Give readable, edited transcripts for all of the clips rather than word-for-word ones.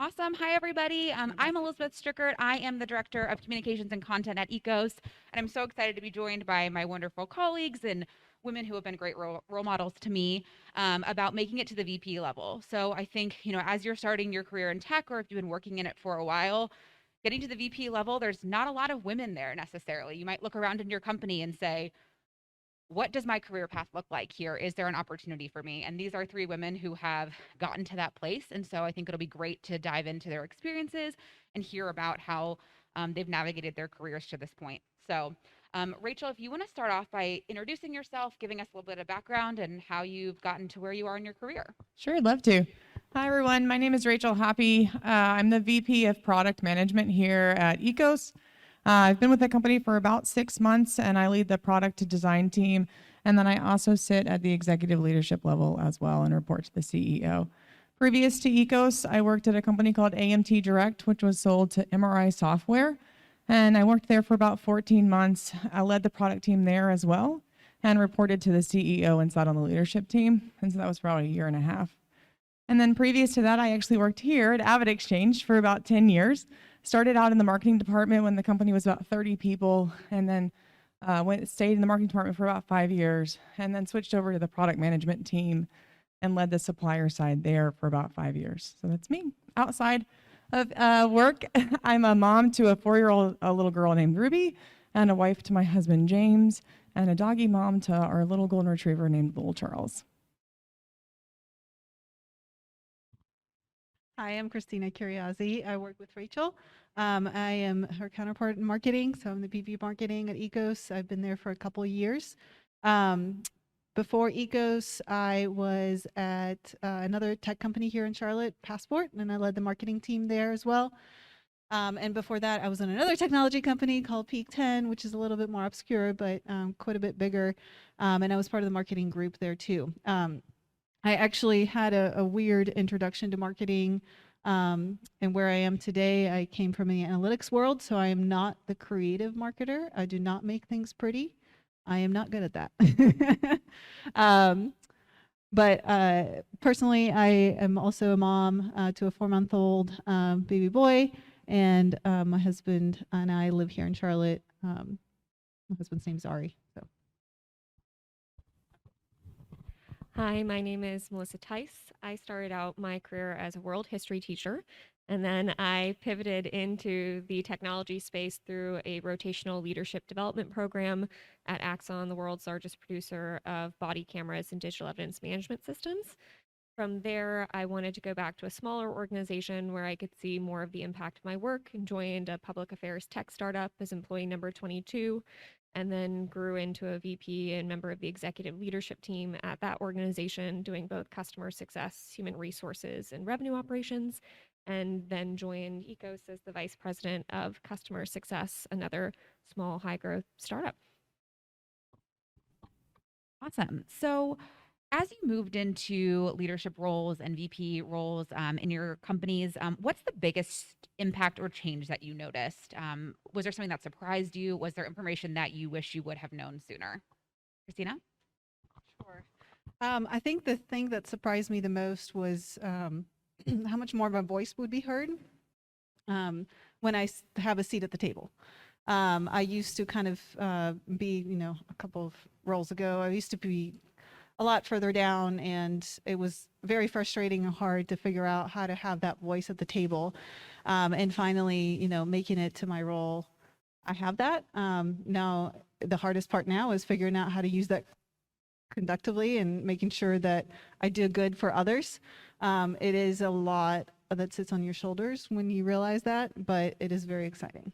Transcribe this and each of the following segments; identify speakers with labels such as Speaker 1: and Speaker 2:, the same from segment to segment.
Speaker 1: Awesome. Hi, everybody. I'm Elizabeth Strickert. I am the Director of Communications and Content at EKOS, and I'm so excited to be joined by my wonderful colleagues and women who have been great role models to me about making it to the VP level. So I think, as you're starting your career in tech, or if you've been working in it for a while, getting to the VP level, there's not a lot of women there necessarily. You might look around in your company and say, what does my career path look like here? Is there an opportunity for me? And these are three women who have gotten to that place. And so I think it'll be great to dive into their experiences and hear about how they've navigated their careers to this point. So, Rachel, if you want to start off by introducing yourself, giving us a little bit of background and how you've gotten to where you are in your career.
Speaker 2: Sure, I'd love to. Hi, everyone. My name is Rachel Hoppe. I'm the VP of Product Management here at EKOS. I've been with the company for about 6 months, and I lead the product to design team. And then I also sit at the executive leadership level as well and report to the CEO. Previous to EKOS, I worked at a company called AMT Direct, which was sold to MRI Software. And I worked there for about 14 months. I led the product team there as well and reported to the CEO and sat on the leadership team. And so that was for about a year and a half. And then previous to that, I actually worked here at AvidXchange for about 10 years. Started out in the marketing department when the company was about 30 people, and then stayed in the marketing department for about 5 years, and then switched over to the product management team and led the supplier side there for about 5 years. So that's me. Outside of work, I'm a mom to a 4-year-old little girl named Ruby, and a wife to my husband James, and a doggy mom to our little golden retriever named Little Charles.
Speaker 3: Hi, I'm Christina KYRIAZI. I work with Rachel. I am her counterpart in marketing, so I'm the VP marketing at EKOS. I've been there for a couple of years. Before EKOS, I was at another tech company here in Charlotte, Passport, and I led the marketing team there as well. And before that, I was in another technology company called Peak 10, which is a little bit more obscure, but quite a bit bigger. And I was part of the marketing group there too. I actually had a weird introduction to marketing, and where I am today, I came from the analytics world, so I am not the creative marketer. I do not make things pretty. I am not good at that. But personally, I am also a mom to a 4-month-old baby boy, and my husband and I live here in Charlotte. My husband's name's Ari. So.
Speaker 4: Hi, my name is Melissa THEISS. I started out my career as a world history teacher, and then I pivoted into the technology space through a rotational leadership development program at Axon, the world's largest producer of body cameras and digital evidence management systems. From there, I wanted to go back to a smaller organization where I could see more of the impact of my work, and joined a public affairs tech startup as employee number 22, and then grew into a VP and member of the executive leadership team at that organization, doing both customer success, human resources, and revenue operations, and then joined EKOS as the vice president of customer success, another small high growth startup.
Speaker 1: Awesome. So as you moved into leadership roles and VP roles in your companies, what's the biggest impact or change that you noticed? Was there something that surprised you? Was there information that you wish you would have known sooner? Christina?
Speaker 3: Sure. I think the thing that surprised me the most was how much more of my voice would be heard when I have a seat at the table. I used to kind of be, a couple of roles ago, I used to be a lot further down, and it was very frustrating and hard to figure out how to have that voice at the table. And finally, making it to my role, I have that. Now, the hardest part now is figuring out how to use that conductively and making sure that I do good for others. It is a lot that sits on your shoulders when you realize that, but it is very exciting.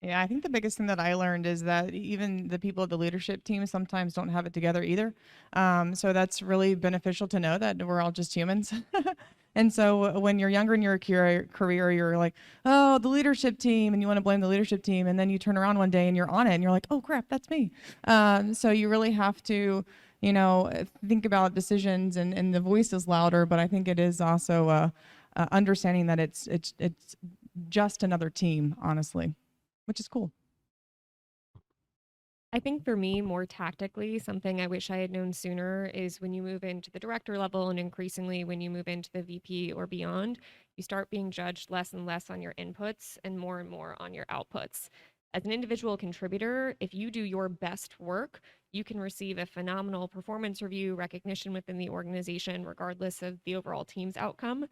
Speaker 2: Yeah, I think the biggest thing that I learned is that even the people at the leadership team sometimes don't have it together either. So that's really beneficial to know that we're all just humans. And so when you're younger in your career, you're like, oh, the leadership team, and you want to blame the leadership team. And then you turn around one day and you're on it and you're like, oh, crap, that's me. So you really have to, think about decisions, and the voice is louder. But I think it is also understanding that it's just another team, honestly, which is cool.
Speaker 4: I think for me, more tactically, something I wish I had known sooner is when you move into the director level and increasingly when you move into the VP or beyond, you start being judged less and less on your inputs and more on your outputs. As an individual contributor, if you do your best work, you can receive a phenomenal performance review, recognition within the organization, regardless of the overall team's outcome.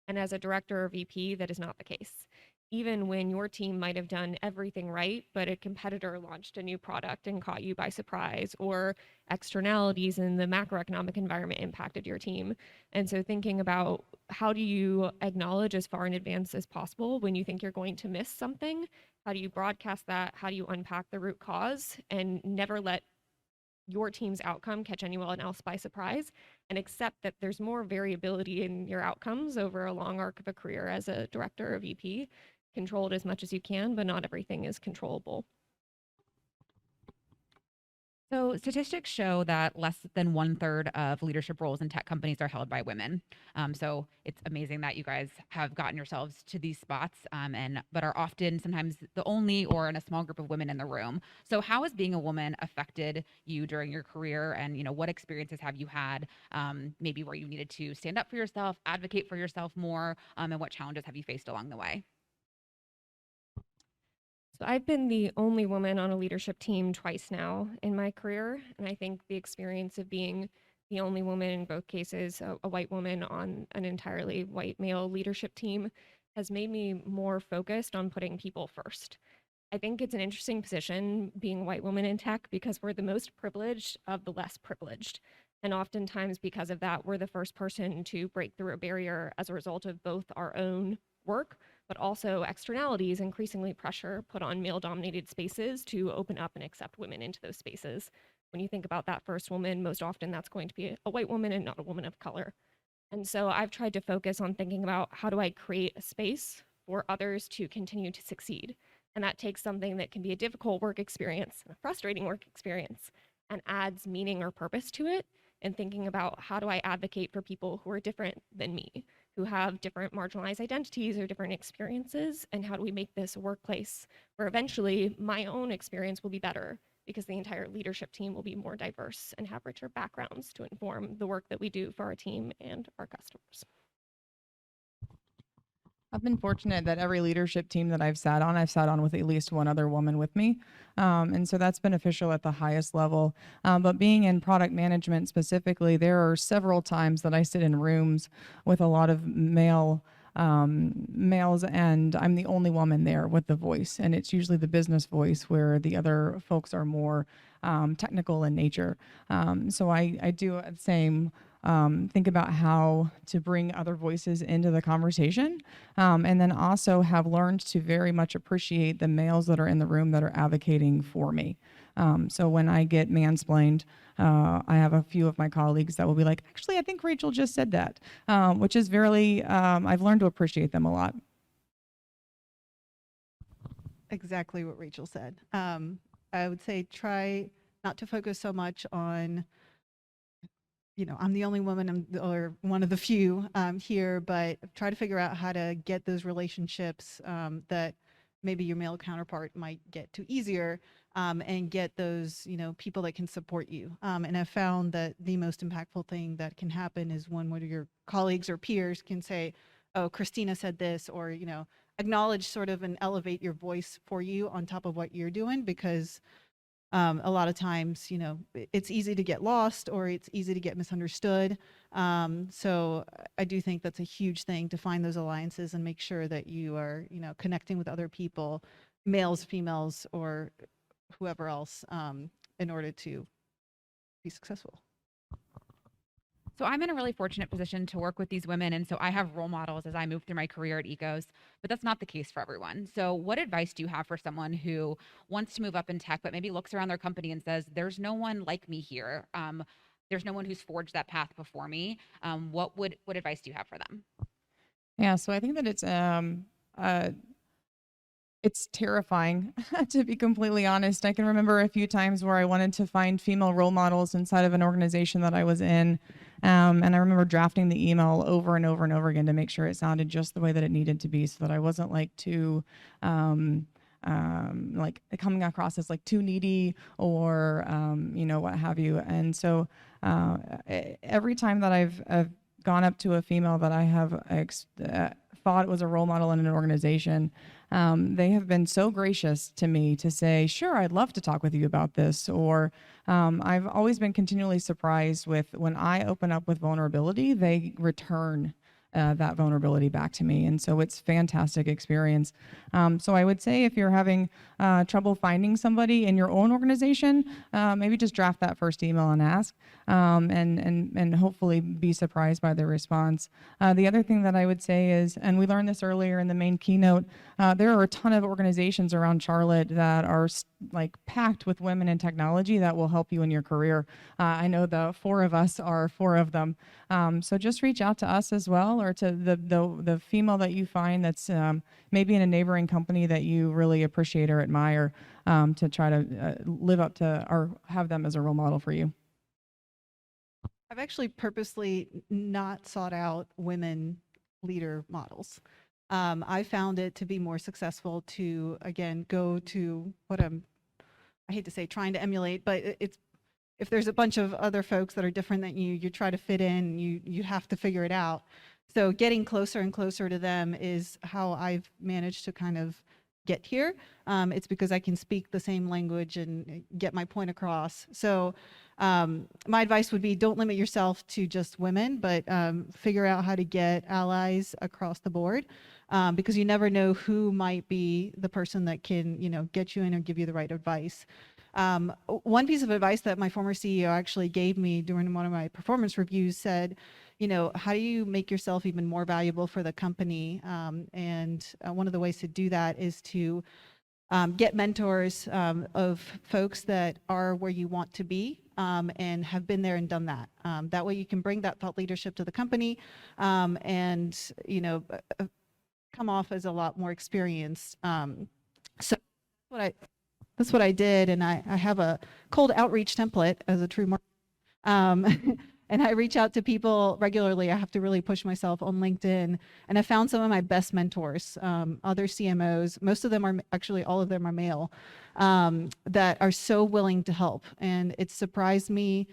Speaker 4: And as a director or VP, that is not the case. Even when your team might have done everything right, but a competitor launched a new product and caught you by surprise, or externalities in the macroeconomic environment impacted your team. And so thinking about how do you acknowledge as far in advance as possible when you think you're going to miss something? How do you broadcast that? How do you unpack the root cause and never let your team's outcome catch anyone else by surprise, and accept that there's more variability in your outcomes over a long arc of a career as a director or VP. Control it as much as you can, but not everything is controllable.
Speaker 1: So statistics show that less than 1/3 of leadership roles in tech companies are held by women. So it's amazing that you guys have gotten yourselves to these spots, but are often sometimes the only or in a small group of women in the room. So how has being a woman affected you during your career, and what experiences have you had, maybe where you needed to stand up for yourself, advocate for yourself more, and what challenges have you faced along the way?
Speaker 4: So I've been the only woman on a leadership team twice now in my career. And I think the experience of being the only woman in both cases, a white woman on an entirely white male leadership team, has made me more focused on putting people first. I think it's an interesting position being a white woman in tech because we're the most privileged of the less privileged. And oftentimes, because of that, we're the first person to break through a barrier as a result of both our own work, but also externalities, increasingly pressure put on male dominated spaces to open up and accept women into those spaces. When you think about that first woman, most often that's going to be a white woman and not a woman of color. And so I've tried to focus on thinking about how do I create a space for others to continue to succeed. And that takes something that can be a difficult work experience, a frustrating work experience, and adds meaning or purpose to it. And thinking about how do I advocate for people who are different than me, who have different marginalized identities or different experiences, and how do we make this a workplace where eventually my own experience will be better because the entire leadership team will be more diverse and have richer backgrounds to inform the work that we do for our team and our customers.
Speaker 2: I've been fortunate that every leadership team that I've sat on with at least one other woman with me. And so that's beneficial at the highest level. But being in product management specifically, there are several times that I sit in rooms with a lot of males, and I'm the only woman there with the voice. And it's usually the business voice where the other folks are more technical in nature. So I do the same. Think about how to bring other voices into the conversation, and then also have learned to very much appreciate the males that are in the room that are advocating for me. So when I get mansplained, I have a few of my colleagues that will be like, actually, I think Rachel just said that, which is very, I've learned to appreciate them a lot.
Speaker 3: Exactly what Rachel said. I would say try not to focus so much on I'm the only woman or one of the few here, but try to figure out how to get those relationships that maybe your male counterpart might get to easier, and get those, people that can support you. And I've found that the most impactful thing that can happen is when one of your colleagues or peers can say, oh, Christina said this, or, acknowledge sort of and elevate your voice for you on top of what you're doing, because a lot of times, it's easy to get lost or it's easy to get misunderstood. So I do think that's a huge thing, to find those alliances and make sure that you are, connecting with other people, males, females, or whoever else, in order to be successful.
Speaker 1: So I'm in a really fortunate position to work with these women, and so I have role models as I move through my career at EKOS, but that's not the case for everyone. So what advice do you have for someone who wants to move up in tech, but maybe looks around their company and says, there's no one like me here. There's no one who's forged that path before me. What advice do you have for them?
Speaker 2: Yeah, so I think that it's terrifying, to be completely honest. I can remember a few times where I wanted to find female role models inside of an organization that I was in. And I remember drafting the email over and over and over again to make sure it sounded just the way that it needed to be, so that I wasn't like too like coming across as like too needy or what have you. And so every time that I've gone up to a female that I have thought was a role model in an organization, they have been so gracious to me to say, sure, I'd love to talk with you about this. Or I've always been continually surprised with when I open up with vulnerability, they return that vulnerability back to me. And so it's fantastic experience. So I would say if you're having trouble finding somebody in your own organization, maybe just draft that first email and ask, and hopefully be surprised by the response. The other thing that I would say is, and we learned this earlier in the main keynote, there are a ton of organizations around Charlotte that are like packed with women in technology that will help you in your career. I know the four of us are four of them. So just reach out to us as well, or to the female that you find that's maybe in a neighboring company that you really appreciate or admire, to try to live up to or have them as a role model for you.
Speaker 3: I've actually purposely not sought out women leader models. I found it to be more successful to, again, go to what I hate to say trying to emulate, but it's, if there's a bunch of other folks that are different than you try to fit in, you have to figure it out. So getting closer and closer to them is how I've managed to kind of get here. It's because I can speak the same language and get my point across. So my advice would be, don't limit yourself to just women, but figure out how to get allies across the board, because you never know who might be the person that can, get you in or give you the right advice. One piece of advice that my former CEO actually gave me during one of my performance reviews said, how do you make yourself even more valuable for the company? And one of the ways to do that is to get mentors of folks that are where you want to be, and have been there and done that. That way you can bring that thought leadership to the company, and come off as a lot more experienced. So that's what I did, and I have a cold outreach template as a true marketer. And I reach out to people regularly. I have to really push myself on LinkedIn, and I found some of my best mentors, other CMOs. Most of them are, actually all of them are male, that are so willing to help. And it surprised me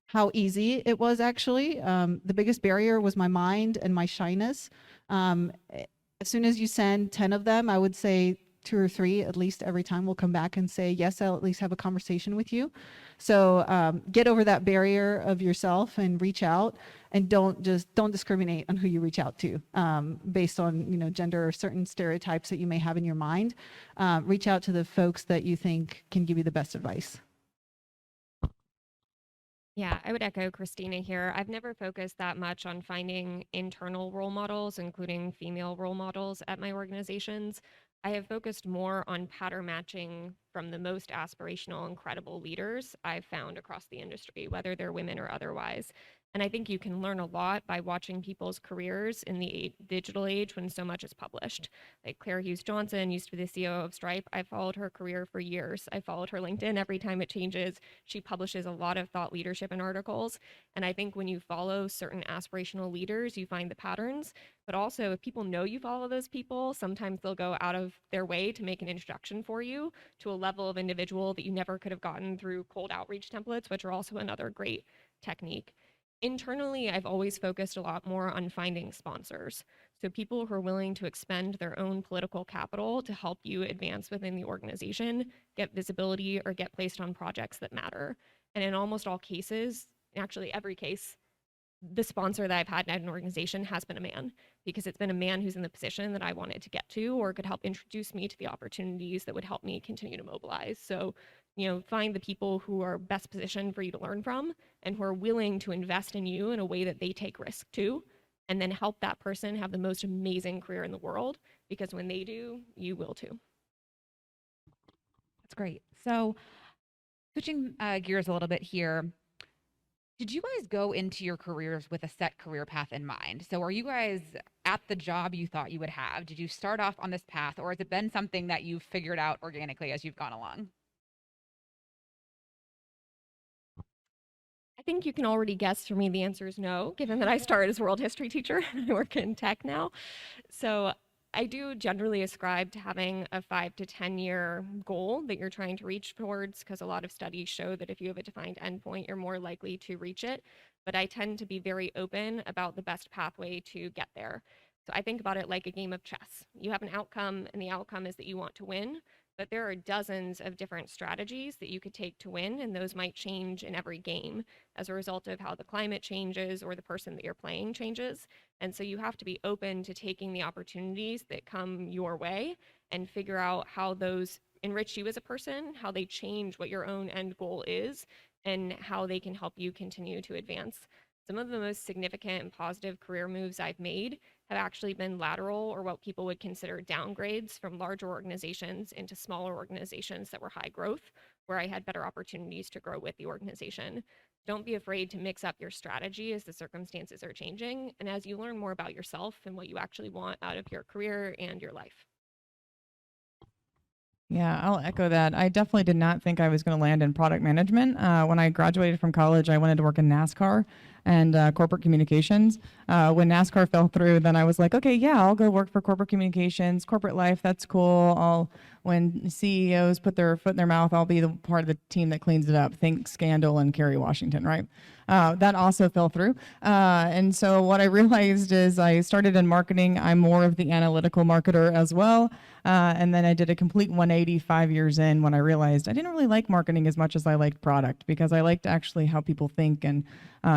Speaker 3: how easy it was actually. The biggest barrier was my mind and my shyness. As soon as you send 10 of them, I would say 2 or 3 at least every time will come back and say, yes, I'll at least have a conversation with you. So get over that barrier of yourself and reach out, and don't discriminate on who you reach out to based on gender or certain stereotypes that you may have in your mind. Reach out to the folks that you think can give you the best advice.
Speaker 4: Yeah, I would echo Christina here. I've never focused that much on finding internal role models, including female role models at my organizations. I have focused more on pattern matching from the most aspirational, incredible leaders I've found across the industry, whether they're women or otherwise. And I think you can learn a lot by watching people's careers in the digital age when so much is published. Like Claire Hughes Johnson used to be the CEO of Stripe. I followed her career for years. I followed her LinkedIn every time it changes. She publishes a lot of thought leadership and articles. And I think when you follow certain aspirational leaders, you find the patterns. But also, if people know you follow those people, sometimes they'll go out of their way to make an introduction for you to a level of individual that you never could have gotten through cold outreach templates, which are also another great technique. Internally, I've always focused a lot more on finding sponsors. So people who are willing to expend their own political capital to help you advance within the organization, get visibility, or get placed on projects that matter. And in almost all cases, actually every case, the sponsor that I've had at an organization has been a man, because it's been a man who's in the position that I wanted to get to, or could help introduce me to the opportunities that would help me continue to mobilize. So, find the people who are best positioned for you to learn from, and who are willing to invest in you in a way that they take risk too, and then help that person have the most amazing career in the world, because when they do, you will too.
Speaker 1: That's great. So switching gears a little bit here, did you guys go into your careers with a set career path in mind? So are you guys at the job you thought you would have? Did you start off on this path, or has it been something that you've figured out organically as you've gone along?
Speaker 4: I think you can already guess for me the answer is no, given that I started as a world history teacher and I work in tech now. So I do generally ascribe to having a 5 to 10 year goal that you're trying to reach towards, because a lot of studies show that if you have a defined endpoint, you're more likely to reach it. But I tend to be very open about the best pathway to get there. So I think about it like a game of chess. You have an outcome, and the outcome is that you want to win, but there are dozens of different strategies that you could take to win, and those might change in every game as a result of how the climate changes or the person that you're playing changes. And so you have to be open to taking the opportunities that come your way and figure out how those enrich you as a person, how they change what your own end goal is, and how they can help you continue to advance. Some of the most significant and positive career moves I've made have actually been lateral, or what people would consider downgrades, from larger organizations into smaller organizations that were high growth, where I had better opportunities to grow with the organization. Don't be afraid to mix up your strategy as the circumstances are changing and as you learn more about yourself and what you actually want out of your career and your life.
Speaker 2: Yeah, I'll echo that. I definitely did not think I was going to land in product management. When I graduated from college, I wanted to work in NASCAR and corporate communications. When NASCAR fell through, then I was like, okay, yeah, I'll go work for corporate communications, corporate life, that's cool. When CEOs put their foot in their mouth, I'll be the part of the team that cleans it up. Think Scandal and Kerry Washington, right? That also fell through. And so what I realized is I started in marketing. I'm more of the analytical marketer as well. And then I did a complete 180 5 years in, when I realized I didn't really like marketing as much as I liked product, because I liked actually how people think and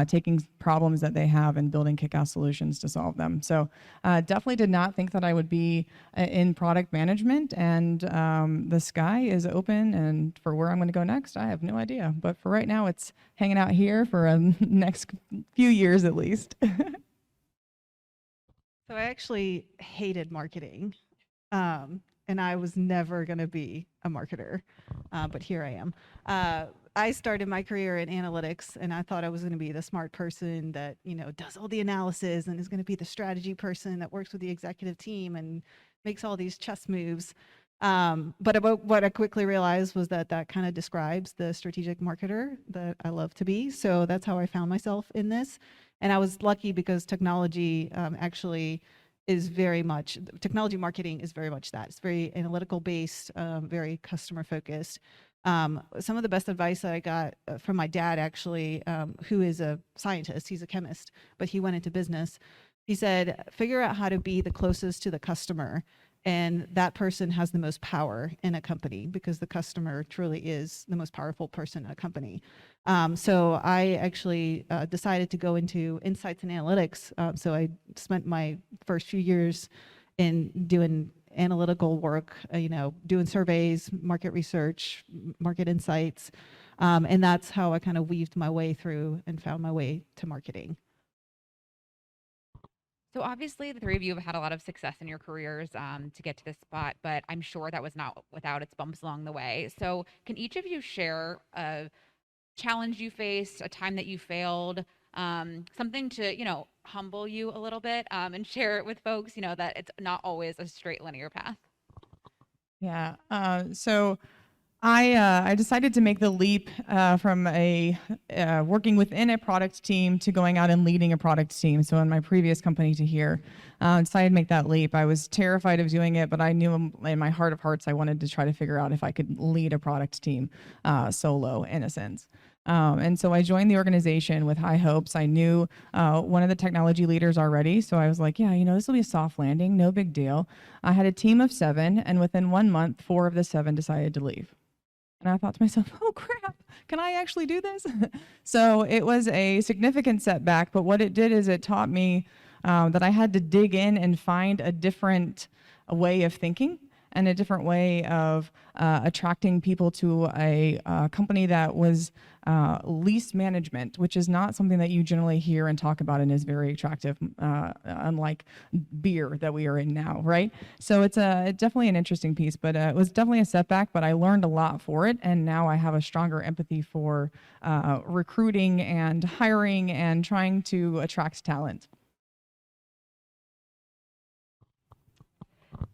Speaker 2: taking problems that they have and building kick-ass solutions to solve them. So definitely did not think that I would be in product management, and the sky is open, and for where I'm going to go next, I have no idea. But for right now, it's hanging out here for next few years at least.
Speaker 3: So I actually hated marketing, and I was never going to be a marketer, but here I am. I started my career in analytics, and I thought I was going to be the smart person that, does all the analysis and is going to be the strategy person that works with the executive team and makes all these chess moves. But what I quickly realized was that kind of describes the strategic marketer that I love to be. So that's how I found myself in this. And I was lucky because technology actually is technology marketing is very much that. It's very analytical based, very customer focused. Some of the best advice that I got from my dad, actually, who is a scientist, he's a chemist, but he went into business. He said, figure out how to be the closest to the customer, and that person has the most power in a company, because the customer truly is the most powerful person in a company. So I actually decided to go into insights and analytics. So I spent my first few years in doing analytical work, doing surveys, market research, market insights. And that's how I kind of weaved my way through and found my way to marketing.
Speaker 1: So obviously, the three of you have had a lot of success in your careers to get to this spot, but I'm sure that was not without its bumps along the way. So can each of you share a challenge you faced, a time that you failed, something to, humble you a little bit, and share it with folks, that it's not always a straight linear path?
Speaker 2: Yeah. So I decided to make the leap from working within a product team to going out and leading a product team. So in my previous company to here, decided to make that leap. I was terrified of doing it, but I knew in my heart of hearts I wanted to try to figure out if I could lead a product team solo, in a sense. And so I joined the organization with high hopes. I knew one of the technology leaders already, so I was like, yeah, this will be a soft landing, no big deal. I had a team of 7, and within 1 month, 4 of the 7 decided to leave. And I thought to myself, oh crap, can I actually do this? So it was a significant setback, but what it did is it taught me that I had to dig in and find a different way of thinking and a different way of attracting people to a company that was lease management, which is not something that you generally hear and talk about and is very attractive, unlike beer that we are in now, right? So it's definitely an interesting piece, but it was definitely a setback, but I learned a lot for it, and now I have a stronger empathy for recruiting and hiring and trying to attract talent.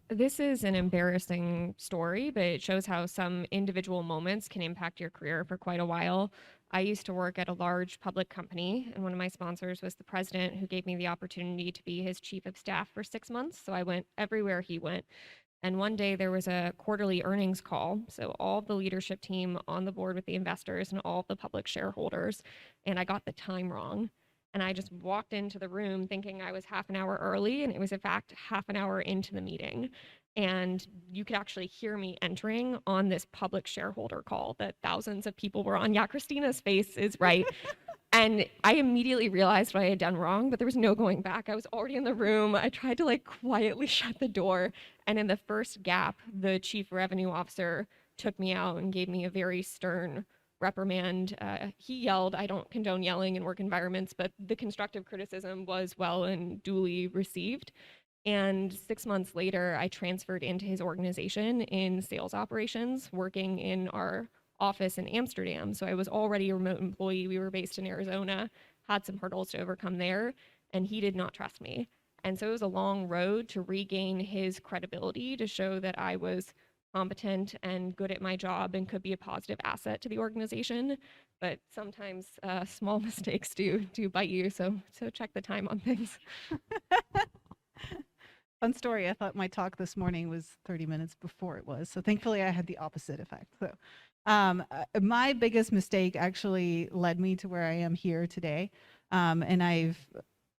Speaker 4: This is an embarrassing story, but it shows how some individual moments can impact your career for quite a while. I used to work at a large public company, and one of my sponsors was the president, who gave me the opportunity to be his chief of staff for 6 months. So I went everywhere he went. And one day there was a quarterly earnings call. So all the leadership team on the board with the investors and all the public shareholders. And I got the time wrong. And I just walked into the room thinking I was half an hour early, and it was in fact half an hour into the meeting. And you could actually hear me entering on this public shareholder call that thousands of people were on. Yeah, Christina's face is right. And I immediately realized what I had done wrong, but there was no going back. I was already in the room. I tried to like quietly shut the door. And in the first gap, the chief revenue officer took me out and gave me a very stern reprimand. He yelled. I don't condone yelling in work environments, but the constructive criticism was well and duly received. And 6 months later, I transferred into his organization in sales operations, working in our office in Amsterdam. So I was already a remote employee. We were based in Arizona, had some hurdles to overcome there, and he did not trust me. And so it was a long road to regain his credibility, to show that I was competent and good at my job and could be a positive asset to the organization. But sometimes small mistakes do bite you. So check the time on things.
Speaker 3: Fun story. I thought my talk this morning was 30 minutes before it was. So thankfully I had the opposite effect. So my biggest mistake actually led me to where I am here today. And I've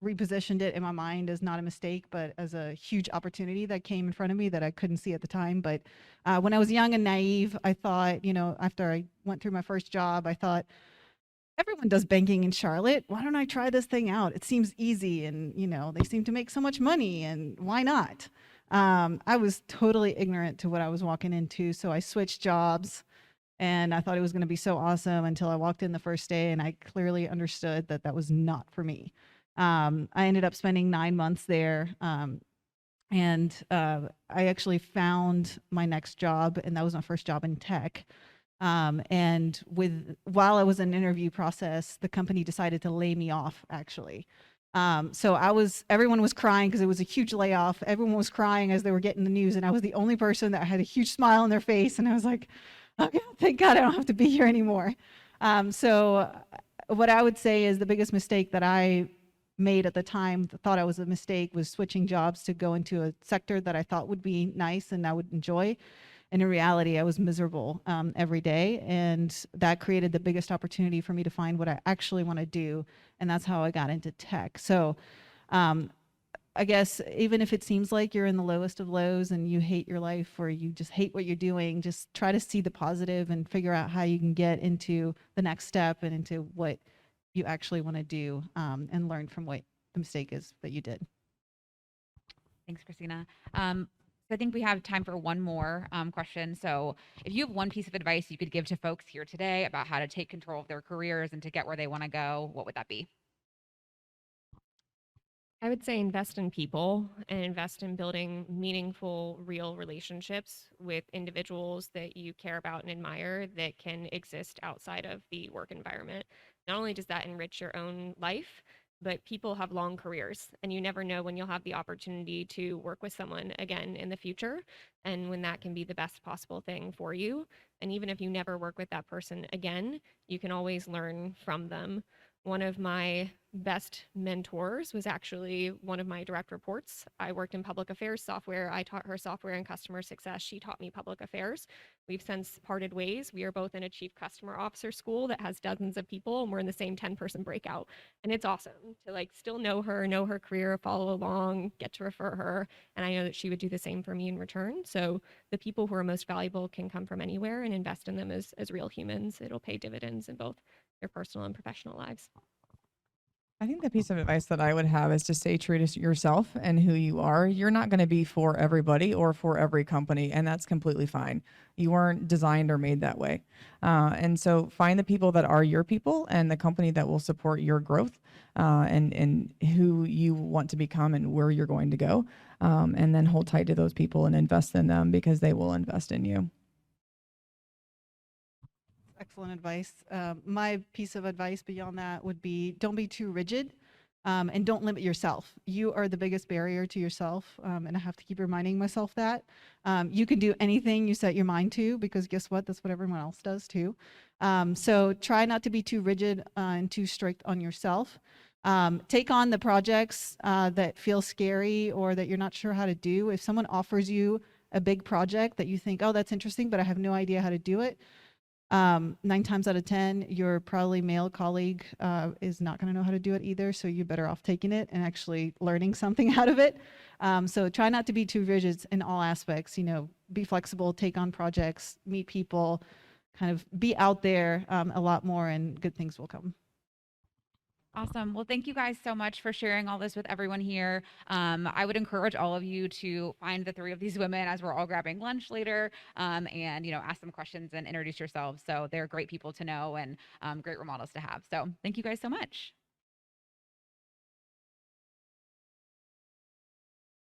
Speaker 3: repositioned it in my mind as not a mistake, but as a huge opportunity that came in front of me that I couldn't see at the time. But when I was young and naive, I thought, you know, after I went through my first job, I thought, everyone does banking in Charlotte. Why don't I try this thing out? It seems easy, and you know, they seem to make so much money, and why not? I was totally ignorant to what I was walking into, so I switched jobs, and I thought it was going to be so awesome until I walked in the first day, and I clearly understood that that was not for me. I ended up spending 9 months there, and I actually found my next job, and that was my first job in tech. And while I was in an interview process, the company decided to lay me off, actually. So everyone was crying because it was a huge layoff. Everyone was crying as they were getting the news, and I was the only person that had a huge smile on their face. And I was like, oh God, thank God I don't have to be here anymore. So what I would say is the biggest mistake that I made at the time, thought I was a mistake, was switching jobs to go into a sector that I thought would be nice and I would enjoy. And in reality, I was miserable every day. And that created the biggest opportunity for me to find what I actually want to do. And that's how I got into tech. So I guess even if it seems like you're in the lowest of lows and you hate your life or you just hate what you're doing, just try to see the positive and figure out how you can get into the next step and into what you actually want to do, and learn from what the mistake is that you did.
Speaker 1: Thanks, Christina. So I think we have time for one more question. So if you have one piece of advice you could give to folks here today about how to take control of their careers and to get where they want to go, what would that be?
Speaker 4: I would say invest in people and invest in building meaningful, real relationships with individuals that you care about and admire that can exist outside of the work environment. Not only does that enrich your own life, but people have long careers, and you never know when you'll have the opportunity to work with someone again in the future, and when that can be the best possible thing for you. And even if you never work with that person again, you can always learn from them. One of my best mentors was actually one of my direct reports. I worked in public affairs software. I taught her software and customer success. She taught me public affairs. We've since parted ways. We are both in a chief customer officer school that has dozens of people, and we're in the same 10-person breakout. And it's awesome to like still know her career, follow along, get to refer her. And I know that she would do the same for me in return. So the people who are most valuable can come from anywhere, and invest in them as real humans. It'll pay dividends in both your personal and professional lives.
Speaker 2: I think the piece of advice that I would have is to stay true to yourself and who you are. You're not going to be for everybody or for every company, and that's completely fine. You weren't designed or made that way. And so find the people that are your people and the company that will support your growth, and who you want to become and where you're going to go. And then hold tight to those people and invest in them because they will invest in you.
Speaker 3: Excellent advice. My piece of advice beyond that would be, don't be too rigid. And don't limit yourself. You are the biggest barrier to yourself. And I have to keep reminding myself that. You can do anything you set your mind to, because guess what? That's what everyone else does too. So try not to be too rigid and too strict on yourself. Take on the projects that feel scary or that you're not sure how to do. If someone offers you a big project that you think, oh, that's interesting, but I have no idea how to do it, 9 times out of 10, your probably male colleague is not going to know how to do it either. So you're better off taking it and actually learning something out of it. So try not to be too rigid in all aspects. You know, be flexible, take on projects, meet people, kind of be out there a lot more, and good things will come.
Speaker 1: Awesome. Well, thank you guys so much for sharing all this with everyone here. I would encourage all of you to find the 3 of these women as we're all grabbing lunch later, and, you know, ask them questions and introduce yourselves. So they're great people to know and great role models to have. So thank you guys so much.